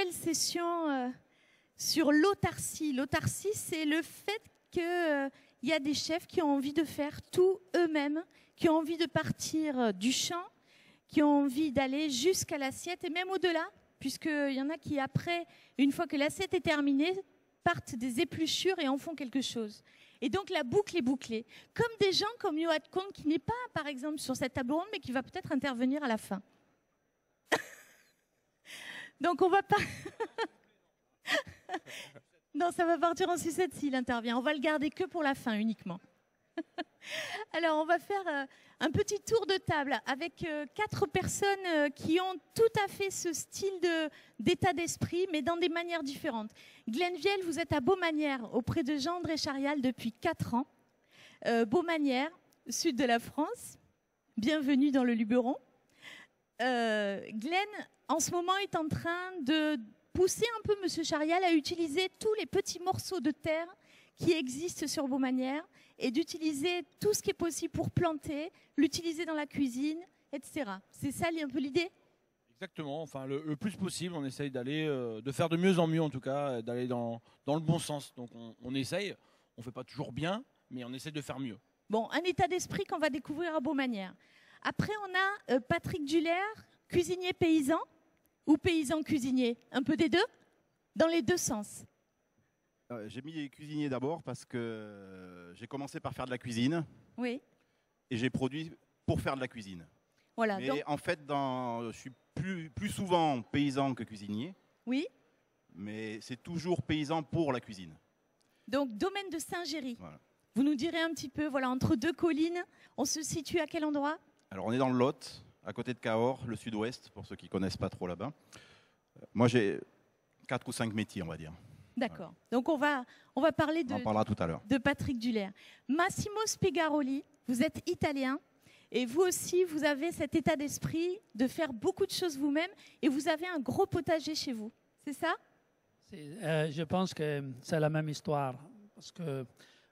nouvelle session sur l'autarcie. L'autarcie, c'est le fait qu'il y a des chefs qui ont envie de faire tout eux-mêmes, qui ont envie de partir du champ, qui ont envie d'aller jusqu'à l'assiette et même au-delà, puisqu'il y en a qui, après, une fois que l'assiette est terminée, partent des épluchures et en font quelque chose. Et donc la boucle est bouclée. Comme des gens comme Yoad Kong, qui n'est pas, par exemple, sur cette table ronde, mais qui va peut-être intervenir à la fin. Donc on va pas... Non, ça va partir en sucette s'il intervient. On va le garder que pour la fin uniquement. Alors, on va faire un petit tour de table avec 4 personnes qui ont tout à fait ce style d'état d'esprit, mais dans des manières différentes. Glenn Viel, vous êtes à Beaumanière, auprès de Jean-André Charial depuis 4 ans. Beaumanière, sud de la France. Bienvenue dans le Luberon. Glenn, en ce moment, est en train de pousser un peu M. Charial à utiliser tous les petits morceaux de terre qui existent sur Beaumanière et d'utiliser tout ce qui est possible pour planter, l'utiliser dans la cuisine, etc. C'est ça un peu l'idée ? Exactement, enfin le plus possible, on essaye d'aller, de faire de mieux en mieux en tout cas, d'aller dans le bon sens. Donc on essaye, on ne fait pas toujours bien, mais on essaie de faire mieux. Bon, un état d'esprit qu'on va découvrir à Beaumanière. Après, on a Patrick Duller, cuisinier paysan ou paysan cuisinier, un peu des deux, dans les deux sens. J'ai mis cuisinier d'abord parce que j'ai commencé par faire de la cuisine. Oui. Et j'ai produit pour faire de la cuisine. Voilà. Mais donc... en fait, je suis plus souvent paysan que cuisinier. Oui. Mais c'est toujours paysan pour la cuisine. Donc, domaine de Saint-Géry. Voilà. Vous nous direz un petit peu, voilà, entre 2 collines, on se situe à quel endroit ? Alors, on est dans le Lot, à côté de Cahors, le sud-ouest, pour ceux qui ne connaissent pas trop là-bas. Moi, j'ai 4 ou 5 métiers, on va dire. D'accord. Donc, on va parler on en parlera tout à l'heure. De Patrick Duller. Massimo Spigaroli, vous êtes italien. Et vous aussi, vous avez cet état d'esprit de faire beaucoup de choses vous-même. Et vous avez un gros potager chez vous. C'est ça ? Je pense que c'est la même histoire. Parce que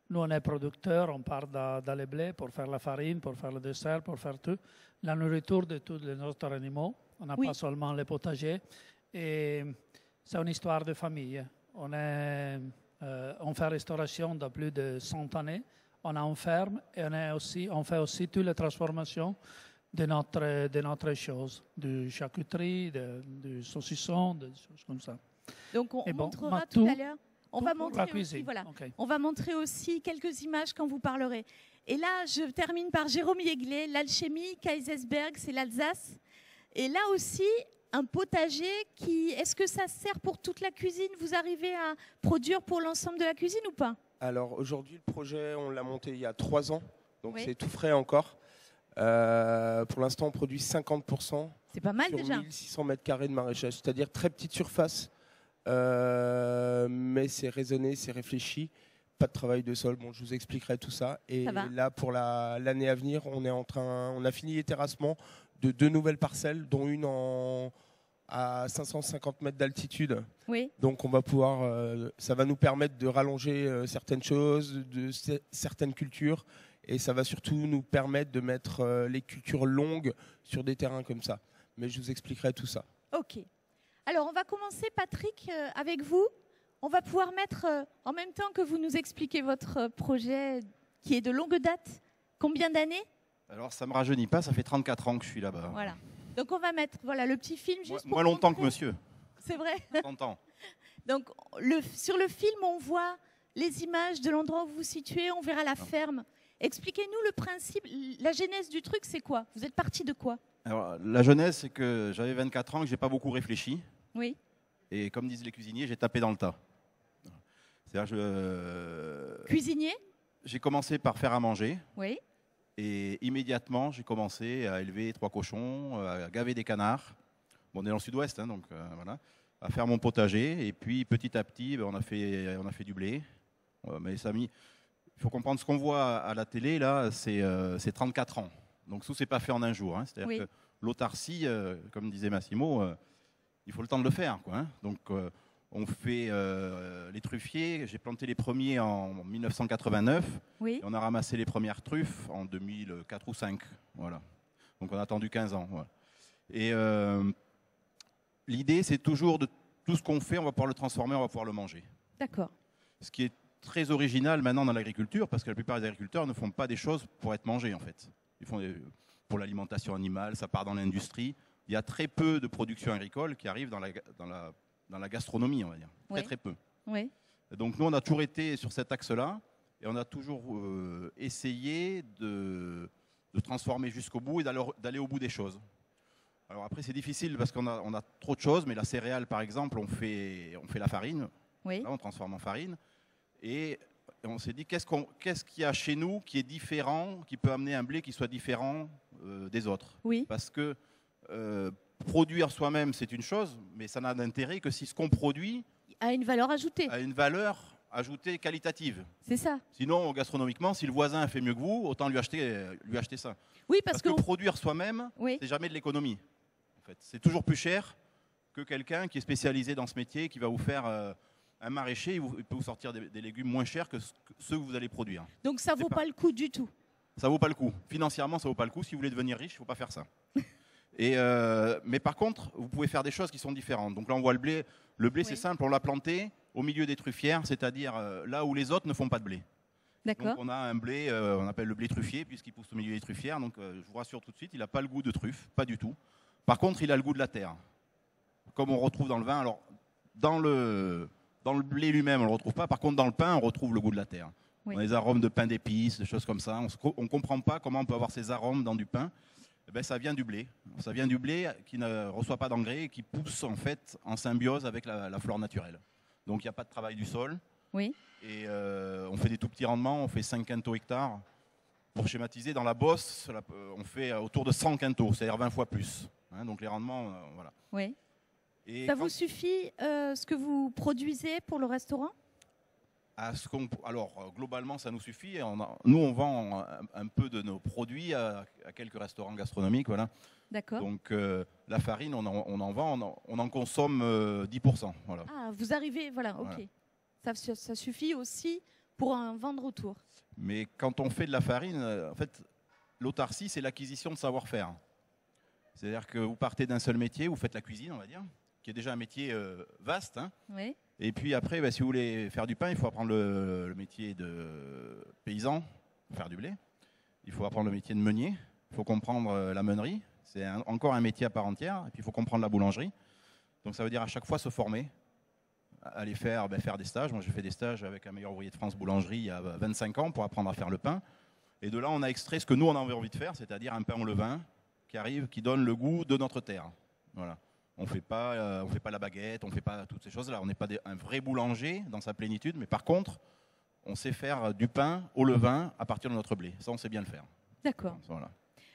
nous, on est producteurs, on part dans les blés pour faire la farine, pour faire le dessert, pour faire tout. La nourriture de tous les autres animaux. On n'a pas seulement les potagers. Et c'est une histoire de famille. On fait restauration de plus de 100 années. On a une ferme et on fait aussi toutes les transformations de notre chose, de charcuterie, de saucisson, des choses comme ça. Donc on montrera tout à l'heure. On va montrer la cuisine. Aussi, voilà. Okay. On va montrer aussi quelques images quand vous parlerez. Et là, je termine par Jérôme Yeglet, l'alchimie, Kaisersberg, c'est l'Alsace. Et là aussi, un potager qui... Est-ce que ça sert pour toute la cuisine ? Vous arrivez à produire pour l'ensemble de la cuisine ou pas ? Alors aujourd'hui, le projet, on l'a monté il y a 3 ans, donc c'est tout frais encore. Pour l'instant, on produit 50%. C'est pas mal sur déjà. 1600 mètres carrés de maraîchage, c'est-à-dire très petite surface, mais c'est raisonné, c'est réfléchi. Pas de travail de sol, bon, je vous expliquerai tout ça. Et là, pour l'année à venir, on a fini les terrassements de 2 nouvelles parcelles, dont une à 550 mètres d'altitude. Oui. Donc on va pouvoir, ça va nous permettre de rallonger certaines choses, certaines cultures, et ça va surtout nous permettre de mettre les cultures longues sur des terrains comme ça. Mais je vous expliquerai tout ça. Ok. Alors on va commencer, Patrick, avec vous. On va pouvoir mettre, en même temps que vous nous expliquez votre projet qui est de longue date, combien d'années ? Alors ça ne me rajeunit pas, ça fait 34 ans que je suis là-bas. Voilà. Donc on va mettre le petit film juste pour moins longtemps montrer. Que monsieur. C'est vrai. 30 ans. Donc sur le film, on voit les images de l'endroit où vous vous situez, on verra la ferme. Expliquez-nous le principe, la genèse du truc, c'est quoi ? Vous êtes parti de quoi ? Alors, la genèse, c'est que j'avais 24 ans, que je n'ai pas beaucoup réfléchi. Oui. Et comme disent les cuisiniers, j'ai tapé dans le tas. Cuisinier ? J'ai commencé par faire à manger. Oui. Et immédiatement, j'ai commencé à élever 3 cochons, à gaver des canards. Bon, on est dans le sud-ouest, hein, donc voilà. À faire mon potager. Et puis, petit à petit, on a fait du blé. Mais ça a mis... Il faut comprendre, ce qu'on voit à la télé, là, c'est 34 ans. Donc, tout ne s'est pas fait en un jour. Hein. C'est-à-dire que l'autarcie, comme disait Massimo, il faut le temps de le faire, quoi, hein. Donc, on fait les truffiers. J'ai planté les premiers en 1989. Oui. Et on a ramassé les premières truffes en 2004 ou 2005. Voilà. Donc, on a attendu 15 ans. Voilà. Et l'idée, c'est toujours de tout ce qu'on fait, on va pouvoir le transformer, on va pouvoir le manger. D'accord. Ce qui est très original maintenant dans l'agriculture, parce que la plupart des agriculteurs ne font pas des choses pour être mangés en fait. Ils font pour l'alimentation animale, ça part dans l'industrie. Il y a très peu de production agricole qui arrive dans la gastronomie, on va dire. Oui. Très peu. Oui. Donc nous, on a toujours été sur cet axe-là et on a toujours essayé de transformer jusqu'au bout et d'aller au bout des choses. Alors après, c'est difficile parce qu'on a trop de choses, mais la céréale, par exemple, on fait la farine. Oui. Là, on transforme en farine. Et on s'est dit, qu'est-ce qu'il y a chez nous qui est différent, qui peut amener un blé qui soit différent des autres. Oui. Parce que produire soi-même, c'est une chose, mais ça n'a d'intérêt que si ce qu'on produit a une valeur ajoutée. A une valeur ajoutée qualitative. C'est ça. Sinon, gastronomiquement, si le voisin a fait mieux que vous, autant lui acheter ça. Oui, parce que produire soi-même, c'est jamais de l'économie. En fait, c'est toujours plus cher que quelqu'un qui est spécialisé dans ce métier, qui va vous faire un maraîcher, il peut vous sortir des légumes moins chers que ceux que vous allez produire. Donc ça ne vaut pas le coup du tout. Ça ne vaut pas le coup. Financièrement, ça ne vaut pas le coup. Si vous voulez devenir riche, il ne faut pas faire ça. Mais par contre, vous pouvez faire des choses qui sont différentes. Donc là, on voit le blé. Le blé, c'est simple, on l'a planté au milieu des truffières, c'est-à-dire là où les autres ne font pas de blé. D'accord. Donc on a un blé, on appelle le blé truffier, puisqu'il pousse au milieu des truffières. Donc je vous rassure tout de suite, il n'a pas le goût de truffe, pas du tout. Par contre, il a le goût de la terre, comme on retrouve dans le vin. Alors, dans le blé lui-même, on ne le retrouve pas. Par contre, dans le pain, on retrouve le goût de la terre. Oui. On a des arômes de pain d'épices, des choses comme ça. On ne comprend pas comment on peut avoir ces arômes dans du pain. Eh bien, ça vient du blé. Ça vient du blé qui ne reçoit pas d'engrais et qui pousse en fait en symbiose avec la flore naturelle. Donc, il n'y a pas de travail du sol. Oui. Et on fait des tout petits rendements. On fait 5 quintaux hectares. Pour schématiser, dans la bosse, on fait autour de 100 quintaux, c'est-à-dire 20 fois plus. Hein, donc, les rendements, voilà. Oui. Et ça vous suffit ce que vous produisez pour le restaurant ? Alors, globalement, ça nous suffit. Nous, on vend un peu de nos produits à quelques restaurants gastronomiques. Voilà. D'accord. Donc, la farine, on en vend, on en consomme 10%. Voilà. Ah, vous arrivez, voilà, ok. Voilà. Ça suffit aussi pour en vendre autour. Mais quand on fait de la farine, en fait, l'autarcie, c'est l'acquisition de savoir-faire. C'est-à-dire que vous partez d'un seul métier, vous faites la cuisine, on va dire, qui est déjà un métier vaste. Hein. Oui. Et puis après, si vous voulez faire du pain, il faut apprendre le métier de paysan, faire du blé. Il faut apprendre le métier de meunier. Il faut comprendre la meunerie. C'est encore un métier à part entière. Et puis il faut comprendre la boulangerie. Donc ça veut dire à chaque fois se former, aller faire des stages. Moi j'ai fait des stages avec un meilleur ouvrier de France boulangerie il y a 25 ans pour apprendre à faire le pain. Et de là, on a extrait ce que nous, on avait envie de faire, c'est-à-dire un pain au levain qui donne le goût de notre terre. Voilà. On ne fait pas la baguette, on ne fait pas toutes ces choses-là. On n'est pas un vrai boulanger dans sa plénitude, mais par contre, on sait faire du pain au levain à partir de notre blé. Ça, on sait bien le faire. D'accord. Voilà.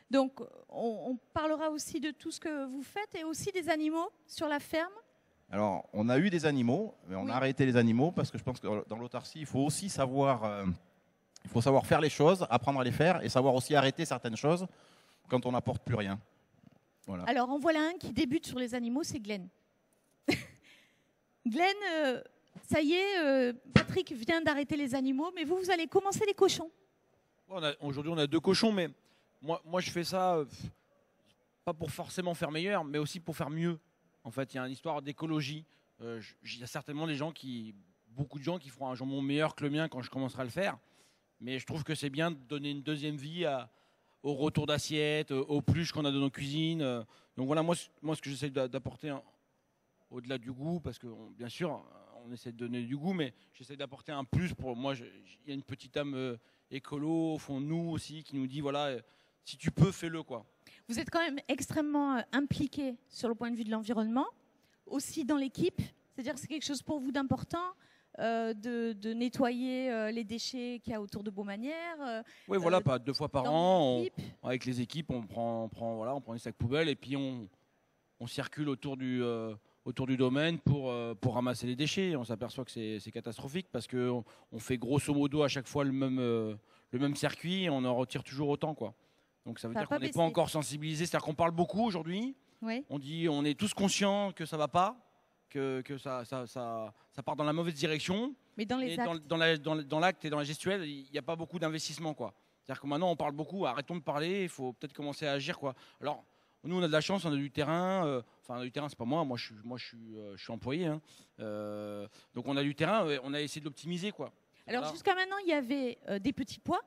Donc, on parlera aussi de tout ce que vous faites et aussi des animaux sur la ferme. Alors, on a eu des animaux, mais on a arrêté les animaux parce que je pense que dans l'autarcie, il faut aussi savoir faire les choses, apprendre à les faire et savoir aussi arrêter certaines choses quand on n'apporte plus rien. Voilà. Alors, en voilà un qui débute sur les animaux, c'est Glenn. Glenn, ça y est, Patrick vient d'arrêter les animaux, mais vous allez commencer les cochons. Aujourd'hui, on a 2 cochons, mais moi je fais ça pas pour forcément faire meilleur, mais aussi pour faire mieux. En fait, il y a une histoire d'écologie. Il y a certainement beaucoup de gens qui feront un jambon meilleur que le mien quand je commencerai à le faire. Mais je trouve que c'est bien de donner une deuxième vie au retour d'assiette, aux pluches qu'on a dans nos cuisines. Donc voilà, moi ce que j'essaie d'apporter au-delà du goût, parce que bien sûr, on essaie de donner du goût, mais j'essaie d'apporter un plus. Pour moi, il y a une petite âme écolo au fond de nous aussi qui nous dit, voilà, si tu peux, fais-le, quoi. Vous êtes quand même extrêmement impliqué sur le point de vue de l'environnement, aussi dans l'équipe. C'est-à-dire que c'est quelque chose pour vous d'important de nettoyer les déchets qu'il y a autour de Beaumanière. Oui, voilà, pas 2 fois par an. Avec les équipes, on prend les sacs poubelles et puis on circule autour du domaine pour ramasser les déchets. On s'aperçoit que c'est catastrophique parce qu'on fait grosso modo à chaque fois le même circuit et on en retire toujours autant, quoi. Donc ça veut dire qu'on n'est pas encore sensibilisé. C'est-à-dire qu'on parle beaucoup aujourd'hui. Oui. On est tous conscients que ça ne va pas, que ça part dans la mauvaise direction. Mais dans les actes. Dans l'acte et dans la gestuelle, il n'y a pas beaucoup d'investissement, quoi. C'est-à-dire que maintenant, on parle beaucoup. Arrêtons de parler. Il faut peut-être commencer à agir, quoi. Alors, Nous, on a de la chance, on a du terrain. Enfin, du terrain, c'est pas moi. Moi, je suis employé. Hein. Donc, on a du terrain. On a essayé de l'optimiser, quoi. Alors, Voilà. jusqu'à maintenant, il y avait des petits pois.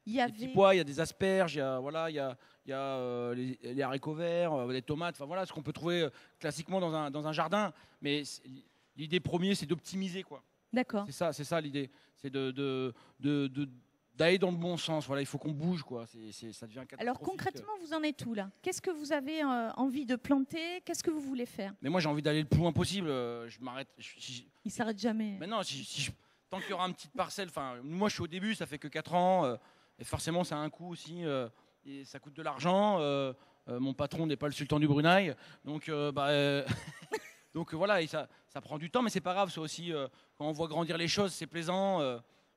Il y avait... Des petits pois, il y a des asperges, il y a les haricots verts, les tomates. Enfin, voilà ce qu'on peut trouver classiquement dans un jardin. Mais l'idée première, c'est d'optimiser, quoi. D'accord. C'est ça l'idée. C'est d'aller dans le bon sens. Voilà, il faut qu'on bouge, quoi. Ça devient catastrophique. Alors concrètement, vous en êtes où là? Qu'est-ce que vous avez envie de planter? Qu'est-ce que vous voulez faire? Mais moi, j'ai envie d'aller le plus loin possible. Je m'arrête. Il s'arrête jamais. Mais non, tant qu'il y aura une petite parcelle. Enfin, moi, je suis au début, ça fait que 4 ans. Et forcément, ça a un coût aussi. Et ça coûte de l'argent. Mon patron n'est pas le sultan du Brunei. Donc, donc voilà, et ça prend du temps, mais c'est pas grave. Ça aussi, quand on voit grandir les choses, c'est plaisant.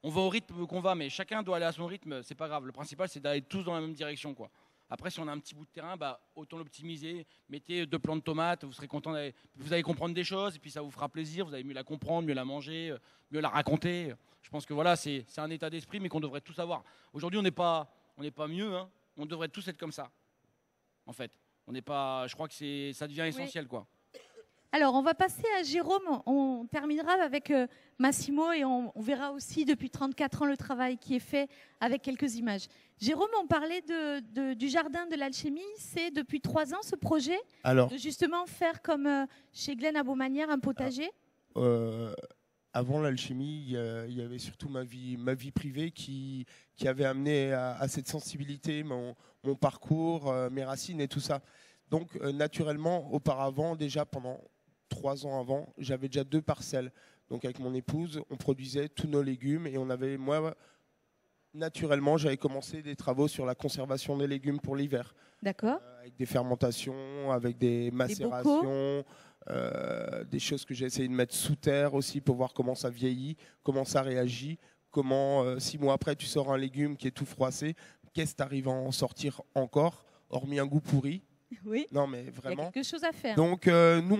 On va au rythme qu'on va, mais chacun doit aller à son rythme, c'est pas grave. Le principal, c'est d'aller tous dans la même direction, quoi. Après, si on a un petit bout de terrain, autant l'optimiser. Mettez 2 plants de tomates, vous serez content. Vous allez comprendre des choses, et puis ça vous fera plaisir. Vous allez mieux la comprendre, mieux la manger, mieux la raconter. Je pense que voilà, c'est un état d'esprit, mais qu'on devrait tous avoir. Aujourd'hui, on n'est pas mieux. Hein. On devrait tous être comme ça. En fait, on n'est pas. Je crois que ça devient essentiel, quoi. Alors, on va passer à Jérôme. On terminera avec Massimo et on verra aussi depuis 34 ans le travail qui est fait avec quelques images. Jérôme, on parlait du jardin de l'alchimie. C'est depuis 3 ans ce projet de justement faire comme chez Glenn à Beaumanière un potager. Avant l'alchimie, il y avait surtout ma vie privée qui avait amené à cette sensibilité, mon parcours, mes racines et tout ça. Donc naturellement, auparavant, déjà pendant 3 ans avant, j'avais déjà 2 parcelles. Donc avec mon épouse, on produisait tous nos légumes et naturellement, j'avais commencé des travaux sur la conservation des légumes pour l'hiver. D'accord. Avec des fermentations, avec des macérations, des choses que j'ai essayé de mettre sous terre aussi pour voir comment ça vieillit, comment ça réagit, comment 6 mois après tu sors un légume qui est tout froissé, qu'est-ce que tu arrives à en sortir encore, hormis un goût pourri. Oui. Non, mais vraiment. Il y a quelque chose à faire. Donc, nous,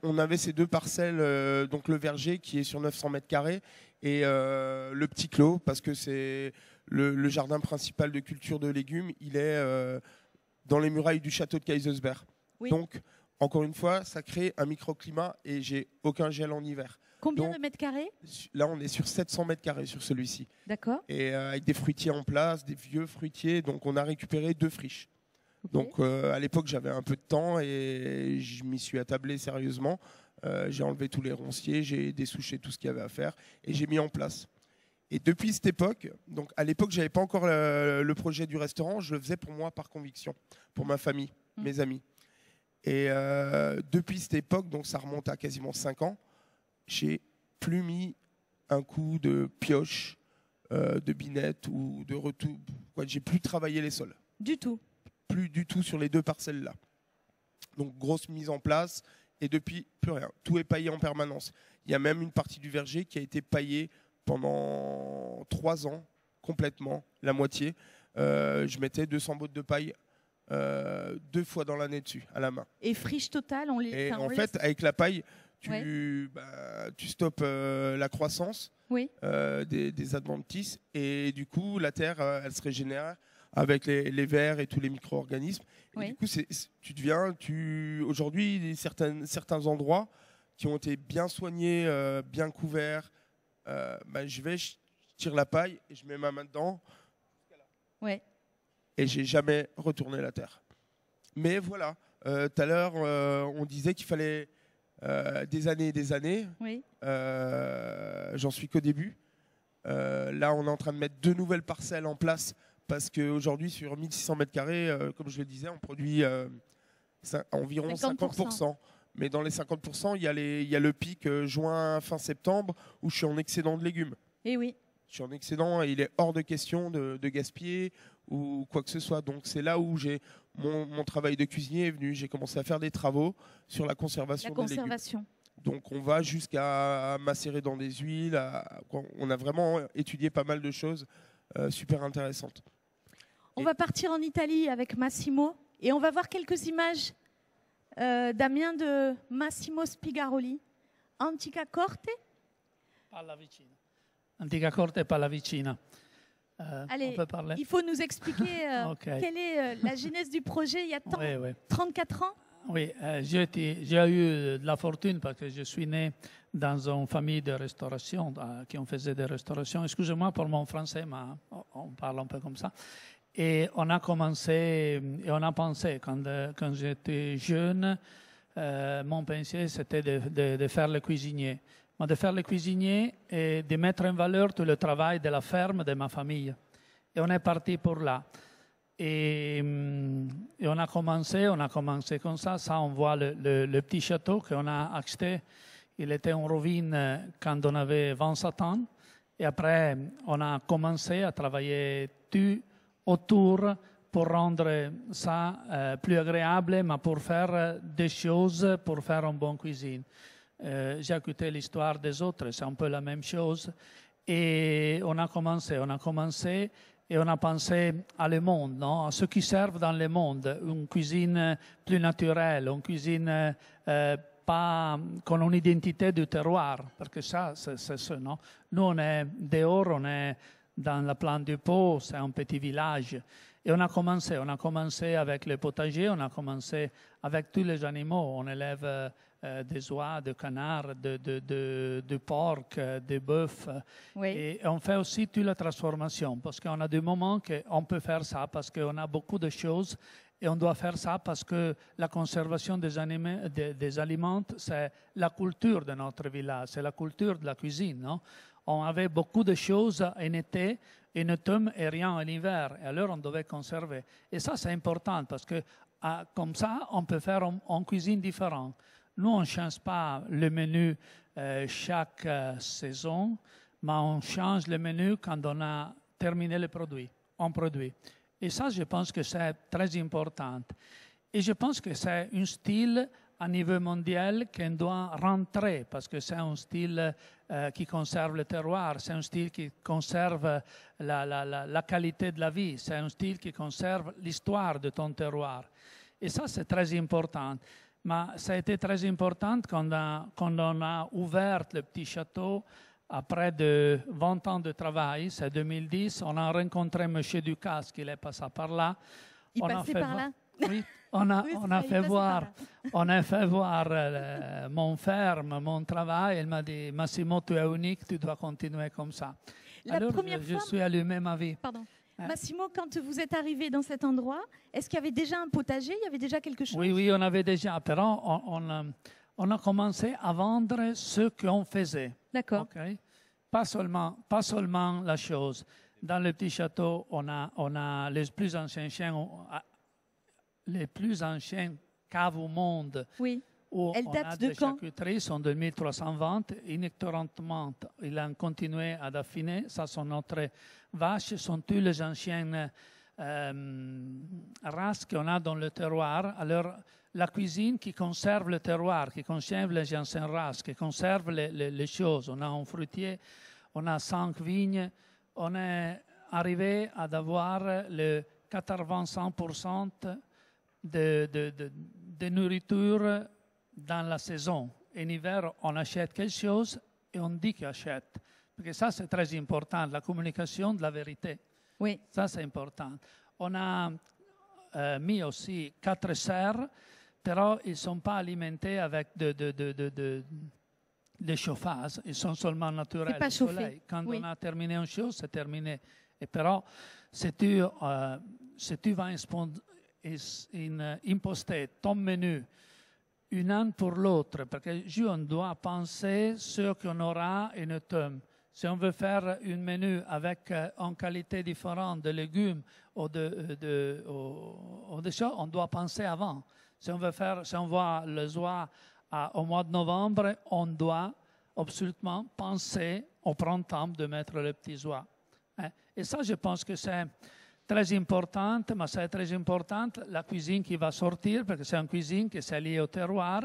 on avait ces 2 parcelles, donc le verger qui est sur 900 mètres carrés et le petit clos, parce que c'est le jardin principal de culture de légumes, il est dans les murailles du château de Kaisersberg. Oui. Donc, encore une fois, ça crée un microclimat et j'ai aucun gel en hiver. Combien de mètres carrés? Là, on est sur 700 mètres carrés sur celui-ci. D'accord. Et avec des fruitiers en place, des vieux fruitiers. Donc, on a récupéré 2 friches. Okay. Donc à l'époque j'avais un peu de temps et je m'y suis attablé sérieusement. J'ai enlevé tous les ronciers, j'ai dessouché tout ce qu'il y avait à faire et j'ai mis en place. Et depuis cette époque, donc à l'époque j'avais pas encore le projet du restaurant, je le faisais pour moi par conviction, pour ma famille, mes amis. Et depuis cette époque, donc ça remonte à quasiment 5 ans, j'ai plus mis un coup de pioche, de binette ou de retour. J'ai plus travaillé les sols. Du tout. Plus du tout sur les 2 parcelles-là. Donc, grosse mise en place. Et depuis, plus rien. Tout est paillé en permanence. Il y a même une partie du verger qui a été paillée pendant 3 ans, complètement, la moitié. Je mettais 200 bottes de paille 2 fois dans l'année dessus, à la main. Et friche totale, Et en fait, avec la paille, tu stoppes la croissance des adventices. Et du coup, la terre, elle se régénère avec les vers et tous les micro-organismes. Et du coup, aujourd'hui, certains endroits qui ont été bien soignés, bien couverts, je tire la paille et je mets ma main dedans. Ouais. Et j'ai jamais retourné la terre. Mais voilà, tout à l'heure, on disait qu'il fallait des années et des années. Oui. J'en suis qu'au début. Là, on est en train de mettre 2 nouvelles parcelles en place. Parce qu'aujourd'hui, sur 1600 mètres carrés, comme je le disais, on produit environ 50%. Mais dans les 50%, il y a le pic juin, fin septembre, où je suis en excédent de légumes. Et oui. Je suis en excédent et il est hors de question de gaspiller ou quoi que ce soit. Donc c'est là où mon travail de cuisinier est venu. J'ai commencé à faire des travaux sur la conservation des légumes. Donc on va jusqu'à macérer dans des huiles. On a vraiment étudié pas mal de choses super intéressantes. On va partir en Italie avec Massimo et on va voir quelques images, Damien, de Massimo Spigaroli. Antica Corte? Pallavicina. Antica Corte e Pallavicina. Allez, on peut parler. Il faut nous expliquer quelle est la genèse du projet il y a 34 ans. Oui, j'ai eu de la fortune parce que je suis né dans une famille de restauration qui on faisait des restaurations. Excusez-moi pour mon français, mais on parle un peu comme ça. Et on a commencé, et on a pensé, quand j'étais jeune, mon pensée c'était de faire le cuisinier. Mais de faire le cuisinier et de mettre en valeur tout le travail de la ferme de ma famille. Et on est parti pour là. Et on a commencé comme ça. Ça, on voit le petit château qu'on a acheté. Il était en ruine quand on avait 27 ans. Et après, on a commencé à travailler tout autour pour rendre ça plus agréable, mais pour faire des choses, pour faire une bonne cuisine. J'ai écouté l'histoire des autres, c'est un peu la même chose. Et on a commencé et on a pensé à le monde, non? À ceux qui servent dans le monde, une cuisine plus naturelle, une cuisine pas con une identité du terroir, parce que ça, c'est ça, non? Nous, on est dehors, on est dans la plaine du Pau, c'est un petit village. Et on a commencé avec le potager, on a commencé avec tous les animaux. On élève des oies, des canards, de porc, des bœufs. Oui. Et on fait aussi toute la transformation parce qu'on a des moments qu'on peut faire ça parce qu'on a beaucoup de choses et on doit faire ça parce que la conservation des aliments, c'est la culture de notre village, c'est la culture de la cuisine, non? On avait beaucoup de choses en été, en automne et rien en hiver. Et alors, on devait conserver. Et ça, c'est important parce que comme ça, on peut faire en cuisine différente. Nous, on ne change pas le menu chaque saison, mais on change le menu quand on a terminé le produit. On produit. Et ça, je pense que c'est très important. Et je pense que c'est un style à niveau mondial qu'on doit rentrer parce que c'est un style qui conserve le terroir, c'est un style qui conserve la qualité de la vie, c'est un style qui conserve l'histoire de ton terroir. Et ça, c'est très important. Mais ça a été très important quand on a ouvert le petit château. Après de 20 ans de travail, c'est 2010, on a rencontré M. Ducasse qui est passé par là. Il passait par là? Oui, on a fait voir mon ferme, mon travail. Elle m'a dit, Massimo, tu es unique, tu dois continuer comme ça. Alors, je suis allumé ma vie. Pardon. Massimo, quand vous êtes arrivé dans cet endroit, est-ce qu'il y avait déjà un potager? Il y avait déjà quelque chose? Oui, on avait déjà. Mais on a commencé à vendre ce qu'on faisait. D'accord. Okay? Pas seulement la chose. Dans le petit château, on a les plus anciens chiens, les plus anciens caves au monde. Oui. Où elles datent de quand? Les charcuteries sont de 1320. Ininterrompamment, ils ont continué à affiner. Ça, sont notre vaches, sont tous les anciennes races qu'on a dans le terroir. Alors, la cuisine qui conserve le terroir, qui conserve les anciennes races, qui conserve les choses. On a un fruitier, on a 5 vignes. On est arrivé à avoir le 85% de nourriture dans la saison. En hiver, on achète quelque chose et on dit qu'on achète. Parce que ça, c'est très important, la communication de la vérité. Oui. Ça, c'est important. On a mis aussi 4 cerfs, mais ils ne sont pas alimentés avec de chauffage. Ils sont seulement naturels. C'est pas chauffé. Soleil. Quand oui. on a terminé une chose, c'est terminé. Et però, si tu vas imposter ton menu un an pour l'autre, parce que on doit penser ce qu'on aura en automne. Si on veut faire un menu avec une qualité différente de légumes ou de choses, on doit penser avant. Si on voit les oies au mois de novembre, on doit absolument penser au printemps de mettre les petits oies. Et ça, je pense que c'est très important, mais c'est très important la cuisine qui va sortir, parce que c'est une cuisine qui est liée au terroir,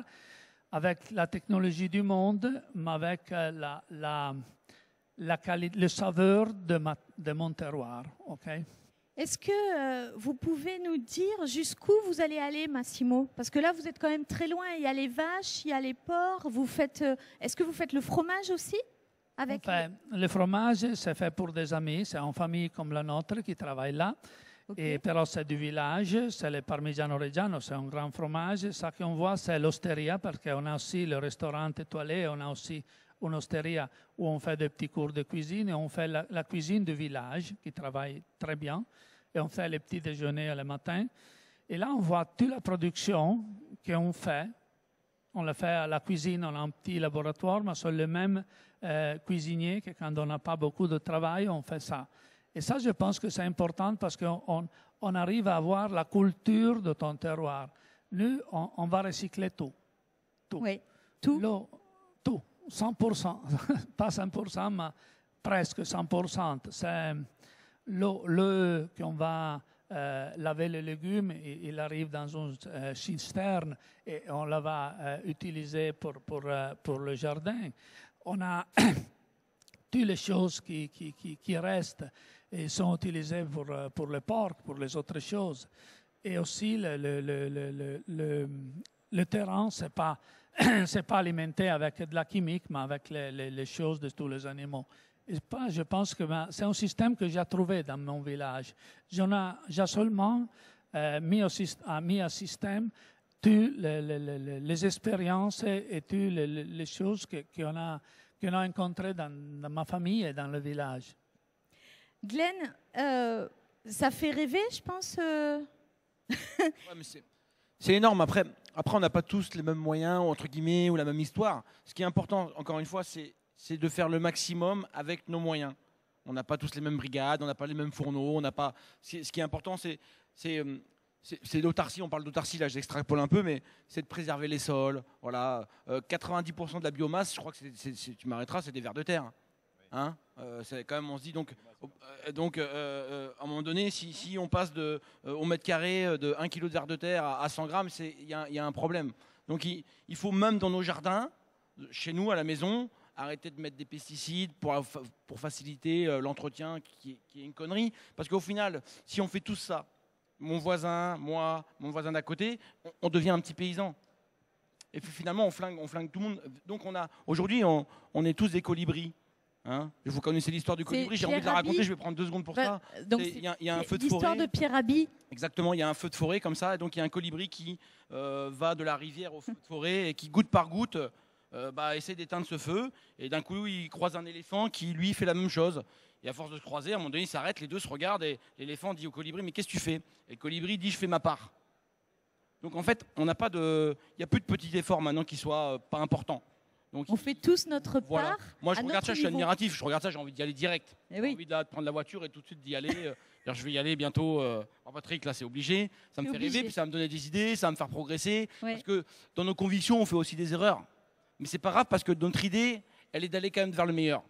avec la technologie du monde, mais avec le saveur de mon terroir. Okay? Est-ce que vous pouvez nous dire jusqu'où vous allez aller, Massimo? Parce que là, vous êtes quand même très loin. Il y a les vaches, il y a les porcs. Est-ce que vous faites le fromage aussi? avec le fromage, c'est fait pour des amis. C'est une famille comme la nôtre qui travaille là. Okay. Et però c'est du village, c'est le Parmigiano Reggiano, c'est un grand fromage. Ça qu'on voit, c'est l'osteria, parce qu'on a aussi le restaurant étoilé, on a aussi une osteria où on fait des petits cours de cuisine et on fait la cuisine du village qui travaille très bien. Et on fait les petits déjeuners le matin. Et là, on voit toute la production qu'on fait. On le fait à la cuisine, on a un petit laboratoire, mais c'est le même cuisinier que quand on n'a pas beaucoup de travail, on fait ça. Et ça, je pense que c'est important parce qu'on arrive à avoir la culture de ton terroir. Nous, on va recycler tout. Oui, tout. Tout, 100%. Pas 100%, mais presque 100%. C'est l'eau qu'on va laver les légumes, il arrive dans une cisterne et on la va utiliser pour le jardin. On a toutes les choses qui restent et sont utilisées pour le porc, pour les autres choses. Et aussi, le terrain, c'est pas alimenté avec de la chimique, mais avec les choses de tous les animaux. Et je pense que c'est un système que j'ai trouvé dans mon village. J'ai seulement mis un système toutes les expériences et toutes les choses qu'on a rencontrées dans ma famille et dans le village. Glenn, ça fait rêver, je pense. Ouais, mais c'est énorme. Après, on n'a pas tous les mêmes moyens, entre guillemets, ou la même histoire. Ce qui est important, encore une fois, c'est de faire le maximum avec nos moyens. On n'a pas tous les mêmes brigades, on n'a pas les mêmes fourneaux, on n'a pas. Ce qui est important, c'est l'autarcie. On parle d'autarcie, là, j'extrapole un peu, mais c'est de préserver les sols. Voilà, 90% de la biomasse, je crois que tu m'arrêteras, c'est des vers de terre. Hein, c'est quand même, on se dit donc à un moment donné, si on passe au mètre carré de 1 kg de vers de terre à 100 grammes, il y a un problème. Donc il faut même dans nos jardins, chez nous à la maison, arrêter de mettre des pesticides pour faciliter l'entretien qui est une connerie. Parce qu'au final, si on fait tout ça, mon voisin, moi, mon voisin d'à côté, on devient un petit paysan. Et puis finalement, on flingue tout le monde. Donc aujourd'hui, on est tous des colibris. Hein, vous connaissez l'histoire du colibri, j'ai envie de la raconter, je vais prendre 2 secondes pour ça. Il y a un feu de forêt. L'histoire de Pierre Rabhi. Exactement, il y a un feu de forêt comme ça, et donc il y a un colibri qui va de la rivière au feu de forêt et qui, goutte par goutte, essaie d'éteindre ce feu. Et d'un coup, il croise un éléphant qui, lui, fait la même chose. Et à force de se croiser, à un moment donné, il s'arrête, les deux se regardent, et l'éléphant dit au colibri, mais qu'est-ce que tu fais? Et le colibri dit, je fais ma part. Donc en fait, il n'y a plus de petits efforts maintenant qui soient pas importants. Donc, on fait tous notre part. Moi, je regarde ça, je suis admiratif. Je regarde ça, j'ai envie d'y aller direct. J'ai envie de prendre la voiture et tout de suite d'y aller. Je vais y aller bientôt. Patrick, là, c'est obligé. Ça me fait rêver, puis ça va me donner des idées, ça va me faire progresser. Ouais. Parce que dans nos convictions, on fait aussi des erreurs. Mais c'est pas grave parce que notre idée, elle est d'aller quand même vers le meilleur.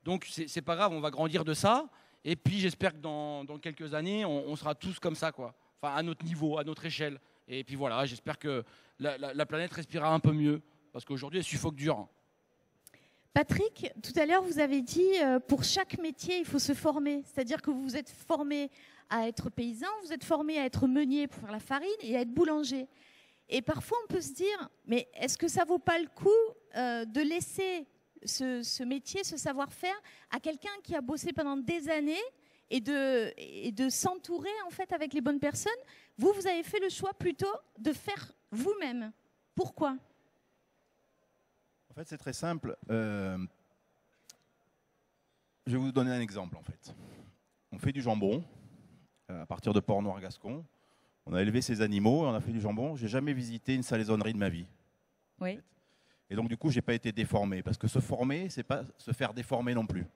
Donc, c'est pas grave, on va grandir de ça. Et puis, j'espère que dans quelques années, on sera tous comme ça, quoi. Enfin, à notre niveau, à notre échelle. Et puis voilà, j'espère que la planète respirera un peu mieux. Parce qu'aujourd'hui, elle suffoque dur. Patrick, tout à l'heure, vous avez dit pour chaque métier, il faut se former. C'est-à-dire que vous vous êtes formé à être paysan, vous êtes formé à être meunier pour faire la farine et à être boulanger. Et parfois, on peut se dire, mais est-ce que ça ne vaut pas le coup de laisser ce métier, ce savoir-faire à quelqu'un qui a bossé pendant des années et de s'entourer en fait avec les bonnes personnes? Vous avez fait le choix plutôt de faire vous-même. Pourquoi ? En fait, c'est très simple. Je vais vous donner un exemple, en fait. On fait du jambon à partir de Port-Noir-Gascon. On a élevé ces animaux, on a fait du jambon. J'ai jamais visité une salaisonnerie de ma vie. Oui. Et donc, du coup, j'ai pas été déformé. Parce que se former, c'est pas se faire déformer non plus.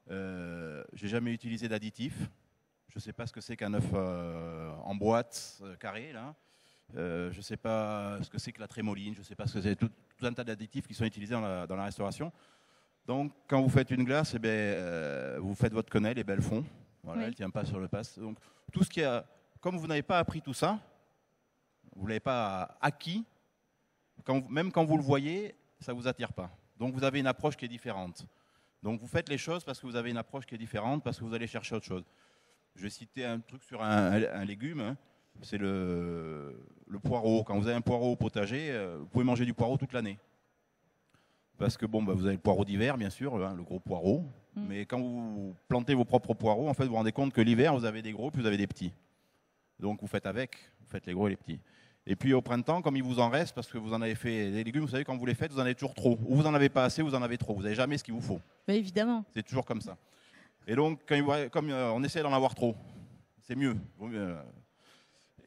J'ai jamais utilisé d'additifs. Je sais pas ce que c'est qu'un œuf en boîte carré, là. Je ne sais pas ce que c'est que la trémoline, je ne sais pas ce que c'est, tout un tas d'additifs qui sont utilisés dans la restauration. Donc, quand vous faites une glace, vous faites votre quenelle, et elle fond. Voilà, oui. Elle ne tient pas sur le passe. Donc, tout ce qui a, comme vous n'avez pas appris tout ça, vous ne l'avez pas acquis, même quand vous le voyez, ça ne vous attire pas. Donc, vous avez une approche qui est différente. Donc, vous faites les choses parce que vous avez une approche qui est différente, parce que vous allez chercher autre chose. Je vais citer un truc sur un légume. Hein. C'est le poireau. Quand vous avez un poireau au potager, vous pouvez manger du poireau toute l'année. Parce que bon, bah, vous avez le poireau d'hiver, bien sûr, hein, le gros poireau. Mais quand vous plantez vos propres poireaux, en fait, vous vous rendez compte que l'hiver, vous avez des gros, puis vous avez des petits. Donc vous faites avec, vous faites les gros et les petits. Et puis au printemps, comme il vous en reste, parce que vous en avez fait des légumes, vous savez, quand vous les faites, vous en avez toujours trop. Ou vous n'en avez pas assez, ou vous en avez trop. Vous n'avez jamais ce qu'il vous faut. Mais évidemment. C'est toujours comme ça. Et donc, comme on essaie d'en avoir trop, c'est mieux.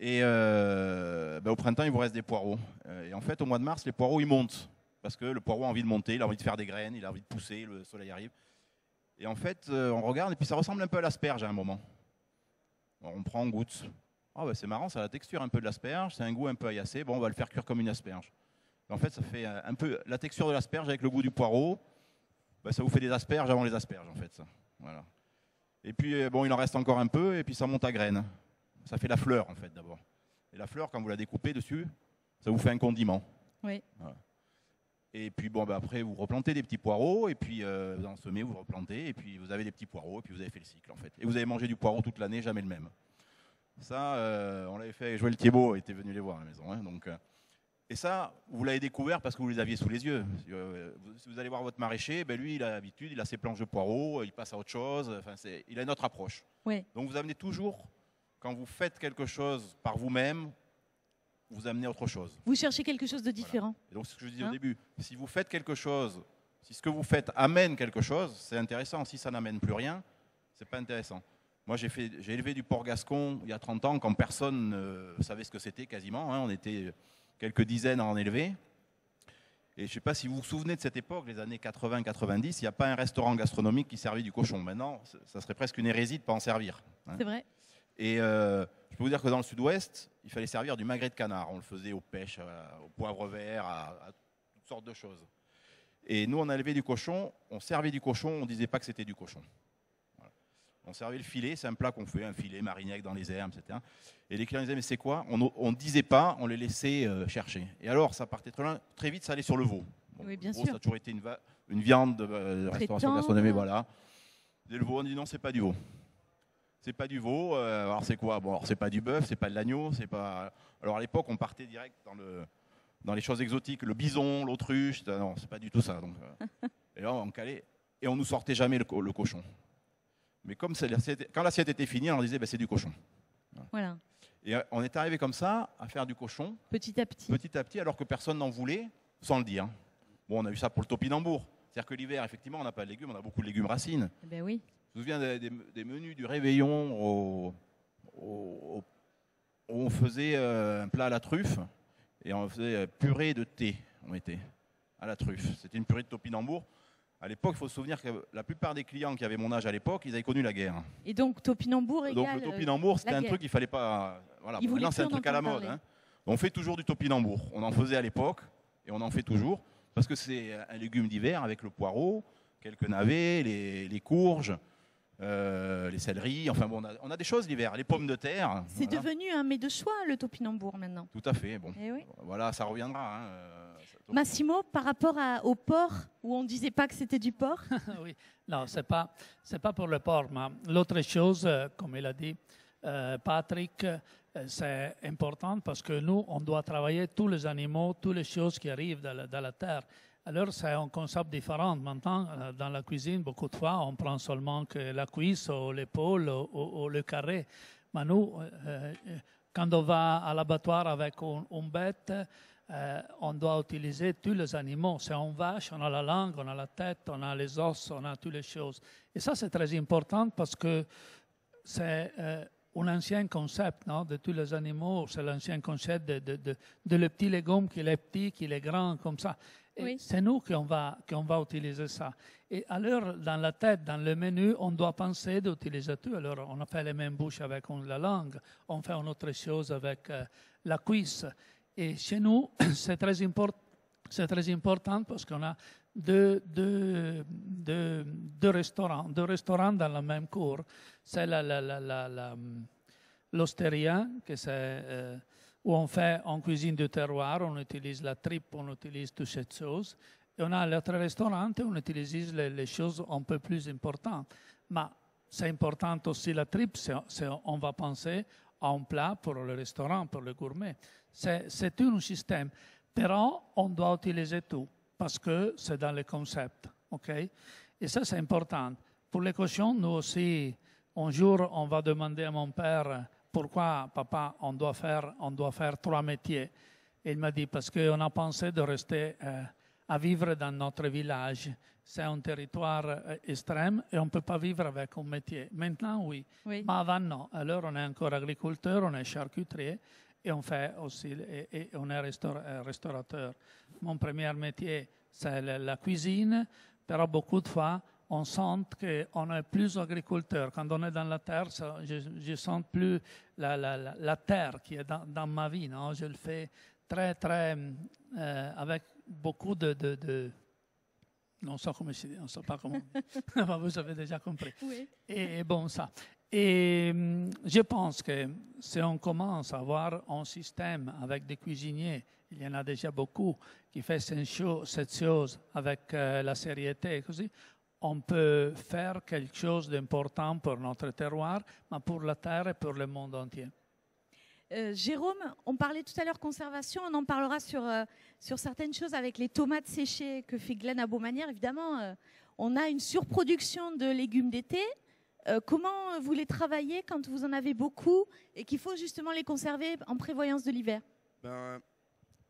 Et au printemps, il vous reste des poireaux. Et en fait, au mois de mars, les poireaux, ils montent. Parce que le poireau a envie de monter, il a envie de faire des graines, il a envie de pousser, le soleil arrive. Et en fait, on regarde, et puis ça ressemble un peu à l'asperge à un moment. Alors, on prend, on goûte. Oh, bah, c'est marrant, ça a la texture un peu de l'asperge, c'est un goût un peu aillacé. Bon, on va le faire cuire comme une asperge. Et en fait, ça fait un peu la texture de l'asperge avec le goût du poireau. Bah, ça vous fait des asperges avant les asperges, en fait. Ça. Voilà. Et puis, bon, il en reste encore un peu, et puis ça monte à graines. Ça fait la fleur, en fait, d'abord. Et la fleur, quand vous la découpez dessus, ça vous fait un condiment. Oui. Voilà. Et puis bon, bah après vous replantez des petits poireaux, et puis vous en semez, vous replantez, et puis vous avez des petits poireaux, et puis vous avez fait le cycle en fait. Et vous avez mangé du poireau toute l'année, jamais le même. Ça, on l'avait fait, Joël Thiebaud était venu les voir à la maison. Hein, donc, et ça, vous l'avez découvert parce que vous les aviez sous les yeux. Si vous allez voir votre maraîcher, ben lui il a l'habitude, il a ses planches de poireaux, il passe à autre chose, enfin, il a une autre approche. Oui. Donc vous amenez toujours, quand vous faites quelque chose par vous-même, vous amenez autre chose. Vous cherchez quelque chose de différent. Voilà. Et donc, ce que je disais au début, si vous faites quelque chose, si ce que vous faites amène quelque chose, c'est intéressant. Si ça n'amène plus rien, c'est pas intéressant. Moi, j'ai élevé du porc gascon il y a 30 ans, quand personne ne savait ce que c'était quasiment. Hein. On était quelques dizaines à en élever. Et je ne sais pas si vous vous souvenez de cette époque, les années 80-90, il n'y a pas un restaurant gastronomique qui servait du cochon. Maintenant, ça serait presque une hérésie de ne pas en servir. Hein. C'est vrai. Et je peux vous dire que dans le sud-ouest, il fallait servir du magret de canard. On le faisait aux pêches, au poivre vert, à toutes sortes de choses. Et nous, on a élevé du cochon, on servait du cochon, on ne disait pas que c'était du cochon. Voilà. On servait le filet, c'est un plat qu'on fait, un filet marinier dans les herbes, etc. Et les clients disaient, mais c'est quoi? On ne disait pas, on les laissait chercher. Et alors, ça partait très loin, très vite, ça allait sur le veau. Bon, oui, bien le veau, sûr. ça a toujours été une viande de restauration gastronomique, voilà. Et le veau, on dit non, c'est pas du veau. C'est pas du veau, alors c'est quoi? Bon, alors c'est pas du bœuf, c'est pas de l'agneau, c'est pas. Alors à l'époque, on partait direct dans les choses exotiques, le bison, l'autruche, non, c'est pas du tout ça. Donc, et là, on calait, et on nous sortait jamais le cochon. Mais comme quand l'assiette était finie, on disait, ben, c'est du cochon. Voilà. Et on est arrivé comme ça à faire du cochon. Petit à petit. Petit à petit, alors que personne n'en voulait, sans le dire. Bon, on a eu ça pour le topinambour. C'est-à-dire que l'hiver, effectivement, on n'a pas de légumes, on a beaucoup de légumes racines. Eh ben oui. Je me souviens des menus du réveillon où on faisait un plat à la truffe et on faisait purée de thé, on mettait à la truffe. C'était une purée de topinambour. À l'époque, il faut se souvenir que la plupart des clients qui avaient mon âge à l'époque, ils avaient connu la guerre. Et donc topinambour égale Donc le topinambour, c'était un truc qu'il ne fallait pas... Voilà, maintenant c'est un truc à la mode. Hein. On fait toujours du topinambour. On en faisait à l'époque et on en fait toujours parce que c'est un légume d'hiver avec le poireau, quelques navets, les courges. Les céleris, enfin bon, on a des choses l'hiver, les pommes de terre. C'est devenu un mets de choix, le topinambour maintenant. Tout à fait, bon. Oui. Voilà, ça reviendra. Hein, Massimo, par rapport au porc, où on ne disait pas que c'était du porc. Oui, non, c'est pas pour le porc, mais l'autre chose, comme il a dit Patrick, c'est important parce que nous, on doit travailler tous les animaux, toutes les choses qui arrivent dans la terre. Alors, c'est un concept différent. Maintenant, dans la cuisine, beaucoup de fois, on prend seulement que la cuisse ou l'épaule ou le carré. Mais nous, quand on va à l'abattoir avec une bête, on doit utiliser tous les animaux. C'est une vache, on a la langue, on a la tête, on a les os, on a toutes les choses. Et ça, c'est très important parce que c'est un ancien concept, non, de tous les animaux. C'est l'ancien concept de le petit légume qui est petit, qui est grand, comme ça. Oui. C'est nous qui on va utiliser ça. Et alors, dans la tête, dans le menu, on doit penser d'utiliser tout. Alors, on a fait les mêmes bouches avec la langue, on fait une autre chose avec la cuisse. Et chez nous, c'est très important parce qu'on a deux restaurants dans la même cour. C'est l'Osteria, que c'est... où on fait en cuisine de terroir, on utilise la tripe, on utilise toutes ces choses. Et on a l'autre restaurant où on utilise les choses un peu plus importantes. Mais c'est important aussi la tripe, on va penser à un plat pour le restaurant, pour le gourmet. C'est tout un système. Mais on doit utiliser tout. parce que c'est dans le concept. Okay? Et ça, c'est important. Pour les cochons, nous aussi, un jour, on va demander à mon père pourquoi, papa, on doit faire 3 métiers. Et il m'a dit parce qu'on a pensé de rester à vivre dans notre village. C'est un territoire extrême et on ne peut pas vivre avec un métier. Maintenant, oui. Mais avant, non. Alors, on est encore agriculteur, on est charcutier et on fait aussi, et on est restaurateur. Mon premier métier, c'est la cuisine, mais beaucoup de fois, on sent qu'on est plus agriculteur. Quand on est dans la terre, je sens plus la terre qui est dans ma vie. Non? Je le fais très, avec beaucoup de non sais comment je dis, on ne sait pas comment. Vous avez déjà compris. Oui. Et bon, ça. Et je pense que si on commence à avoir un système avec des cuisiniers, il y en a déjà beaucoup qui font cette chose avec la sérieuté, on peut faire quelque chose d'important pour notre terroir, mais pour la terre et pour le monde entier. Jérôme, on parlait tout à l'heure conservation, on en parlera sur certaines choses avec les tomates séchées que fait Glen à Beaumanière. Évidemment, on a une surproduction de légumes d'été. Comment vous les travaillez quand vous en avez beaucoup et qu'il faut justement les conserver en prévoyance de l'hiver?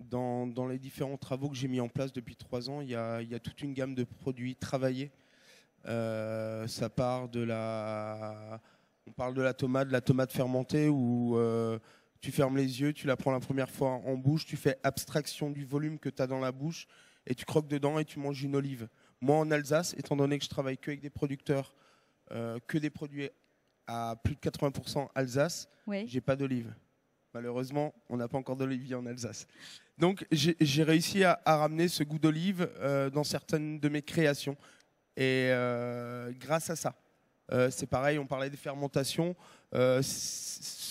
Dans les différents travaux que j'ai mis en place depuis 3 ans, il y a toute une gamme de produits travaillés. Ça part de on parle de la tomate fermentée où tu fermes les yeux, tu la prends la première fois en bouche, tu fais abstraction du volume que tu as dans la bouche et tu croques dedans et tu manges une olive. Moi, en Alsace, étant donné que je travaille qu'avec des producteurs, que des produits à plus de 80% Alsace, j'ai pas d'olive. Malheureusement, on n'a pas encore d'olivier en Alsace. Donc, j'ai réussi à ramener ce goût d'olive dans certaines de mes créations. Et grâce à ça, c'est pareil, on parlait des fermentations.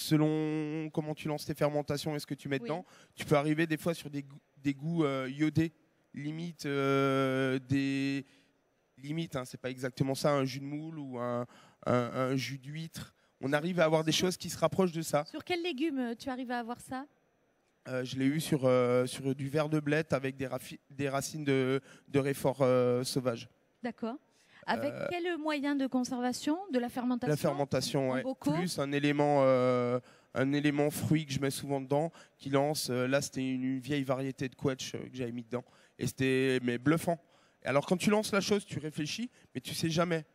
Selon comment tu lances tes fermentations et ce que tu mets dedans, tu peux arriver des fois sur des goûts iodés, limite, hein, c'est pas exactement ça, un jus de moule ou un jus d'huître. On arrive à avoir des choses qui se rapprochent de ça. Sur quels légumes tu arrives à avoir ça? Je l'ai eu sur du ver de blette avec des racines de réfort sauvage. D'accord. Avec quel moyen de conservation? De la fermentation? La fermentation, ouais. Plus un élément fruit que je mets souvent dedans, qui lance. Là, c'était une vieille variété de quetch que j'avais mis dedans. Et c'était bluffant. Alors, quand tu lances la chose, tu réfléchis, mais tu sais jamais.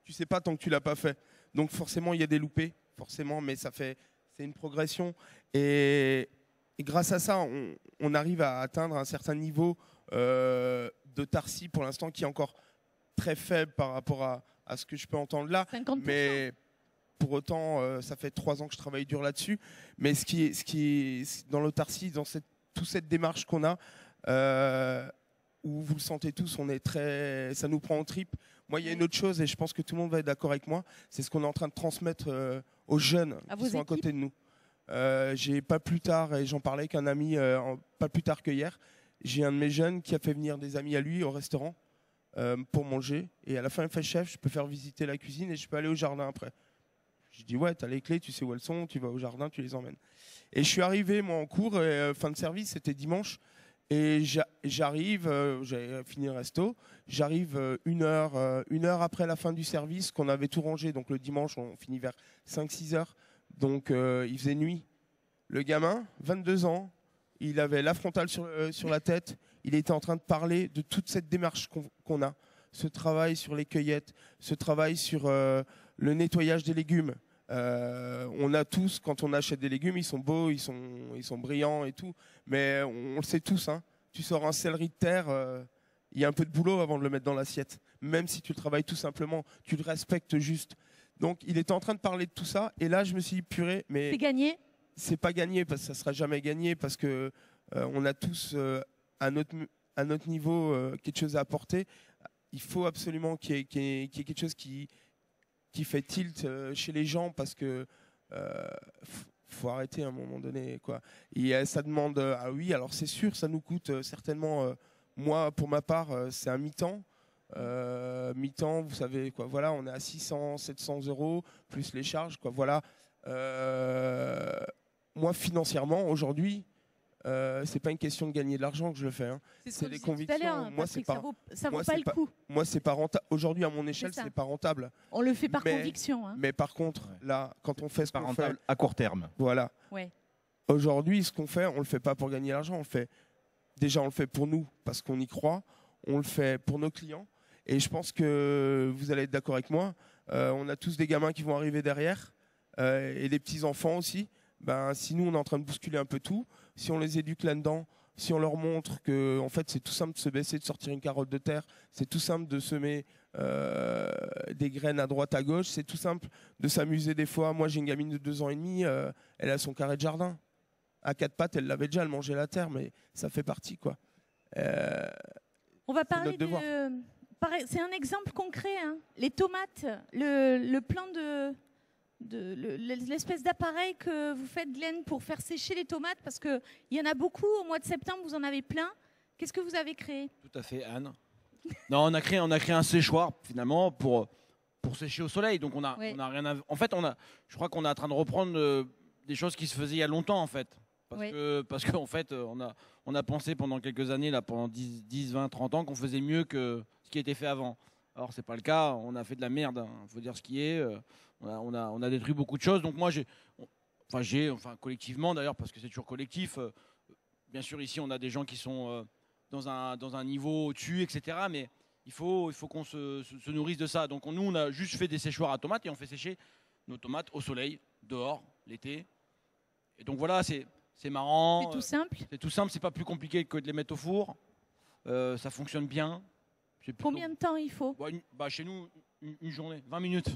Tu sais pas tant que tu l'as pas fait. Donc, forcément, il y a des loupés, forcément, mais c'est une progression. Et grâce à ça, on arrive à atteindre un certain niveau d'autarcie, pour l'instant, qui est encore très faible par rapport à ce que je peux entendre là. 50%. Mais pour autant, ça fait 3 ans que je travaille dur là-dessus. Mais ce qui est dans l'autarcie, dans toute cette démarche qu'on a, où vous le sentez tous, ça nous prend en tripes. Moi, il y a une autre chose, et je pense que tout le monde va être d'accord avec moi, c'est ce qu'on est en train de transmettre aux jeunes qui sont à côté de nous. J'ai pas plus tard, et j'en parlais avec un ami pas plus tard que hier, j'ai un de mes jeunes qui a fait venir des amis à lui au restaurant pour manger, et à la fin il fait: chef, je peux faire visiter la cuisine et je peux aller au jardin après. Je dis: ouais, t'as les clés, tu sais où elles sont, tu vas au jardin, tu les emmènes. Et je suis arrivé moi en cours, fin de service, c'était dimanche, et j'arrive, j'avais fini le resto, j'arrive une heure après la fin du service, qu'on avait tout rangé, donc le dimanche on finit vers 5-6 heures, donc il faisait nuit. Le gamin, 22 ans, il avait la frontale sur la tête. Il était en train de parler de toute cette démarche qu'on a. Ce travail sur les cueillettes, ce travail sur le nettoyage des légumes. On a tous, quand on achète des légumes, ils sont beaux, ils sont brillants et tout. Mais on le sait tous, hein, tu sors un céleri de terre, il y a un peu de boulot avant de le mettre dans l'assiette. Même si tu le travailles tout simplement, tu le respectes juste. Donc il était en train de parler de tout ça. Et là, je me suis dit: purée, mais... C'est gagné? C'est pas gagné, parce que ça sera jamais gagné, parce que on a tous à notre niveau quelque chose à apporter. Il faut absolument qu'il y ait quelque chose qui fait tilt chez les gens, parce que faut arrêter à un moment donné, quoi. Et ça demande ah oui, alors c'est sûr, ça nous coûte certainement. Moi, pour ma part, c'est un mi-temps. Mi-temps, vous savez quoi. Voilà, on est à 600-700 euros plus les charges, quoi. Voilà. Moi, financièrement, aujourd'hui, c'est pas une question de gagner de l'argent que je le fais. Hein. C'est les convictions. Moi, c'est pas. Ça vaut pas le coup. Moi, c'est pas rentable. Aujourd'hui, à mon échelle, c'est pas rentable. On le fait par conviction. Hein. Mais par contre, là, quand on fait ce qu'on fait à court terme. Voilà. Ouais. Aujourd'hui, ce qu'on fait, on le fait pas pour gagner de l'argent. Déjà, on le fait pour nous parce qu'on y croit. On le fait pour nos clients. Et je pense que vous allez être d'accord avec moi. On a tous des gamins qui vont arriver derrière et des petits enfants aussi. Si nous on est en train de bousculer un peu tout, si on les éduque là-dedans, si on leur montre que en fait c'est tout simple de se baisser, de sortir une carotte de terre, c'est tout simple de semer des graines à droite à gauche, c'est tout simple de s'amuser des fois. Moi j'ai une gamine de 2 ans et demi, elle a son carré de jardin. À 4 pattes, elle l'avait déjà, elle mangeait la terre, mais ça fait partie quoi. On va parler de... C'est un exemple concret. Hein. Les tomates, le plan l'espèce d'appareil que vous faites, Glenn, pour faire sécher les tomates, parce qu'il y en a beaucoup. Au mois de septembre, vous en avez plein. Qu'est-ce que vous avez créé? Tout à fait, Anne. Non, on a créé un séchoir, finalement, pour sécher au soleil. Donc, on a rien à... En fait, je crois qu'on est en train de reprendre des choses qui se faisaient il y a longtemps, en fait. Parce qu'en fait, on a pensé pendant quelques années, là, pendant 10, 20, 30 ans, qu'on faisait mieux que ce qui était fait avant. Alors, c'est pas le cas. On a fait de la merde. Il faut dire ce qui est. On a détruit beaucoup de choses. Donc moi, collectivement d'ailleurs, parce que c'est toujours collectif. Bien sûr, ici, on a des gens qui sont dans un niveau au-dessus, etc. Mais il faut qu'on se nourrisse de ça. Donc nous, on a juste fait des séchoirs à tomates et on fait sécher nos tomates au soleil, dehors, l'été. Et donc voilà, c'est marrant. C'est tout simple. C'est tout simple. C'est pas plus compliqué que de les mettre au four. Ça fonctionne bien. Combien de temps il faut? Chez nous, une journée, 20 minutes.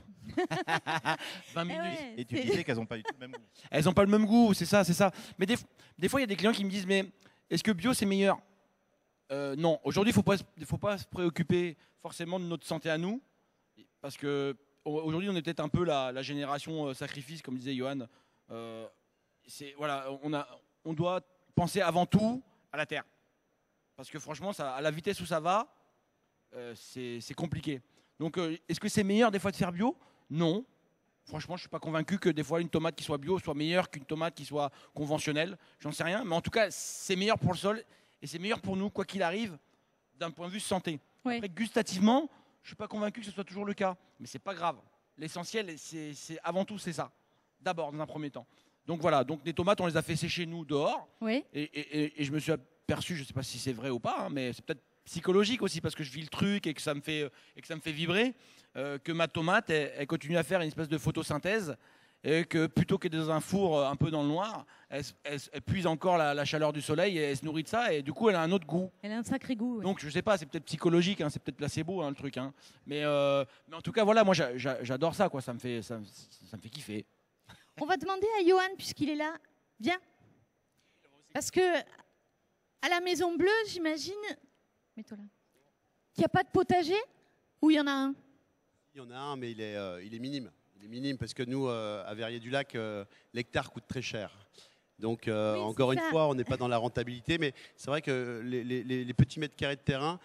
20 minutes. Ouais, et tu disais qu'elles n'ont pas du tout le même goût. Elles n'ont pas le même goût, c'est ça. Mais des fois, il y a des clients qui me disent, mais est-ce que bio, c'est meilleur? Non, aujourd'hui, il ne faut pas se préoccuper forcément de notre santé à nous. Parce qu'aujourd'hui, on est peut-être un peu la génération sacrifice, comme disait Johan. On doit penser avant tout à la terre. Parce que franchement, à la vitesse où ça va, c'est compliqué. Donc, est-ce que c'est meilleur des fois de faire bio? Non. Franchement, je ne suis pas convaincu que des fois une tomate qui soit bio soit meilleure qu'une tomate qui soit conventionnelle. J'en sais rien. Mais en tout cas, c'est meilleur pour le sol et c'est meilleur pour nous, quoi qu'il arrive, d'un point de vue santé. Oui. Après, gustativement, je ne suis pas convaincu que ce soit toujours le cas. Mais ce n'est pas grave. L'essentiel, c'est avant tout, c'est ça. D'abord, dans un premier temps. Donc voilà, donc les tomates, on les a fait sécher nous dehors. Oui. Et je me suis aperçu, je ne sais pas si c'est vrai ou pas, hein, mais c'est peut-être psychologique aussi parce que je vis le truc et que ça me fait vibrer, que ma tomate elle continue à faire une espèce de photosynthèse et que plutôt que dans un four un peu dans le noir, elle puise encore la chaleur du soleil et elle se nourrit de ça et du coup elle a un autre goût. Elle a un sacré goût. Oui. Donc je sais pas, c'est peut-être psychologique, hein, c'est peut-être placebo le truc, hein. Mais en tout cas voilà, moi j'adore ça quoi, ça me fait kiffer. On va demander à Johan puisqu'il est là. Viens. Parce que à la Maison Bleue, j'imagine. Mets-toi là. Il n'y a pas de potager? Ou il y en a un? Il y en a un, mais il est minime. Il est minime parce que nous, à Verrier-du-Lac, l'hectare coûte très cher. Donc, Oui, encore une fois, on n'est pas dans la rentabilité. Mais c'est vrai que les petits mètres carrés de terrain